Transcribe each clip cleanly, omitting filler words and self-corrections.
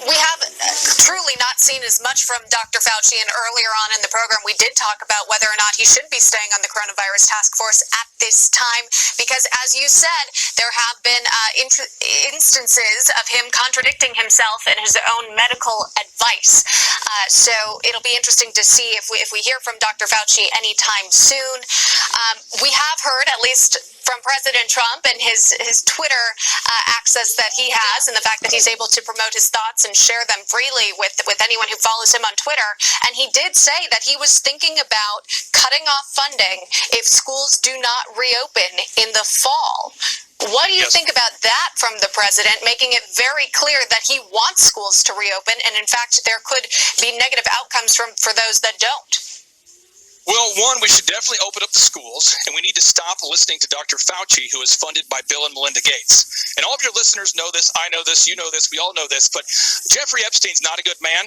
We have truly not seen as much from Dr. Fauci, and earlier on in the program we did talk about whether or not he should be staying on the coronavirus task force at this time, because as you said, there have been instances of him contradicting himself and his own medical advice. So it'll be interesting to see if we hear from Dr. Fauci anytime soon. We have heard, at least from President Trump and his Twitter access that he has, and the fact that he's able to promote his thoughts and share them freely with anyone who follows him on Twitter. And he did say that he was thinking about cutting off funding if schools do not reopen in the fall. What do you think about that from the president, making it very clear that he wants schools to reopen, and in fact there could be negative outcomes for those that don't? Well, one, we should definitely open up the schools, and we need to stop listening to Dr. Fauci, who is funded by Bill and Melinda Gates. And all of your listeners know this, I know this, you know this, we all know this, but Jeffrey Epstein's not a good man,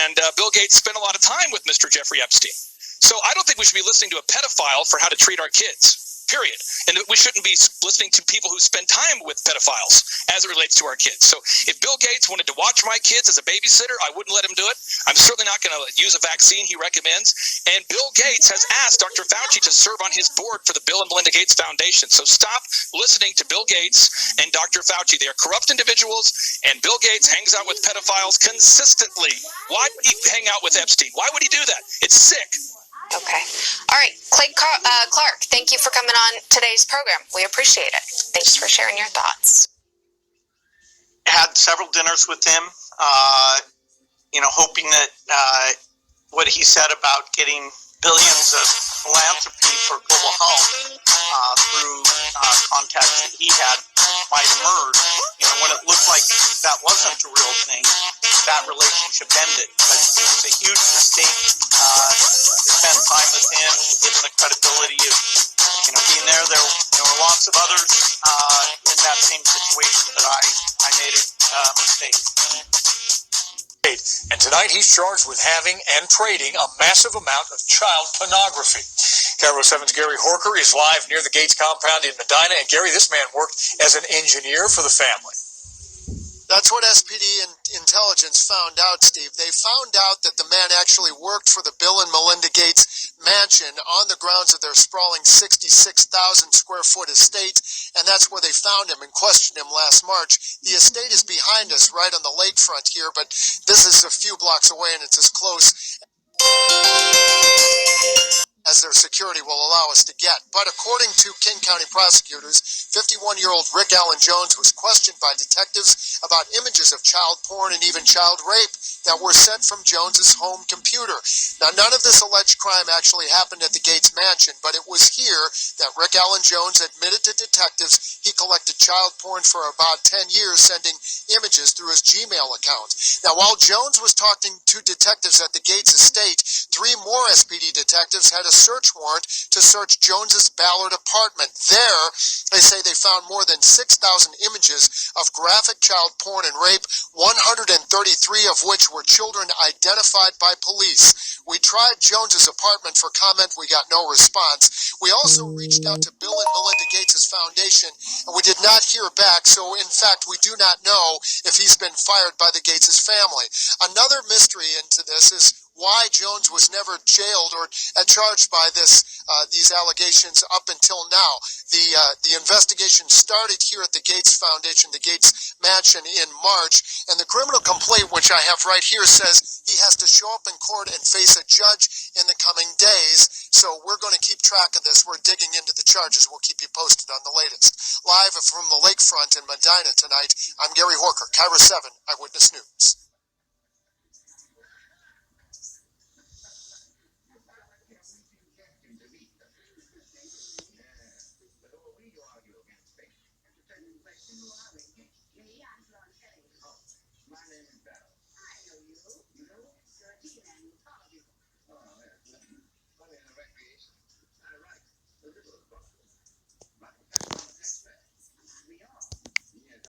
and Bill Gates spent a lot of time with Mr. Jeffrey Epstein. So I don't think we should be listening to a pedophile for how to treat our kids. Period. And we shouldn't be listening to people who spend time with pedophiles as it relates to our kids. So if Bill Gates wanted to watch my kids as a babysitter, I wouldn't let him do it. I'm certainly not going to use a vaccine he recommends. And Bill Gates has asked Dr. Fauci to serve on his board for the Bill and Melinda Gates Foundation. So stop listening to Bill Gates and Dr. Fauci. They are corrupt individuals, and Bill Gates hangs out with pedophiles consistently. Why would he hang out with Epstein? Why would he do that? It's sick. Okay. All right. Clay Clark, thank you for coming on today's program. We appreciate it. Thanks for sharing your thoughts. Had several dinners with him, hoping that what he said about getting billions of philanthropy for global health through contacts that he had might emerge. When it looked like that wasn't a real thing, that relationship ended. But it was a huge mistake to spend time with him, given the credibility of being there. There were lots of others in that same situation, but I made a mistake. And tonight he's charged with having and trading a massive amount of child pornography. KIRO 7's Gary Horker is live near the Gates compound in Medina. And Gary, this man worked as an engineer for the family. That's what SPD intelligence found out, Steve. They found out that the man actually worked for the Bill and Melinda Gates mansion on the grounds of their sprawling 66,000 square foot estate, and that's where they found him and questioned him last March. The estate is behind us, right on the lakefront here, but this is a few blocks away, and it's as close as their security will allow us to get. But according to King County prosecutors, 51-year-old Rick Allen Jones was questioned by detectives about images of child porn and even child rape that were sent from Jones's home computer. Now, none of this alleged crime actually happened at the Gates mansion, but it was here that Rick Allen Jones admitted to detectives he collected child porn for about 10 years, sending images through his Gmail account. Now, while Jones was talking to detectives at the Gates estate, 3 more SPD detectives had a search warrant to search Jones's Ballard apartment. There, they say they found more than 6,000 images of graphic child porn and rape, 133 of which were children identified by police. We tried Jones's apartment for comment. We got no response. We also reached out to Bill and Melinda Gates' foundation, and we did not hear back. So, in fact, we do not know if he's been fired by the Gates' family. Another mystery into this is why Jones was never jailed or charged by these allegations up until now. The investigation started here at the Gates Foundation, the Gates Mansion, in March, and the criminal complaint, which I have right here, says he has to show up in court and face a judge in the coming days. So we're going to keep track of this. We're digging into the charges. We'll keep you posted on the latest. Live from the lakefront in Medina tonight, I'm Gary Horker, KIRO 7 Eyewitness News. I know you. You know, 13 and all of you.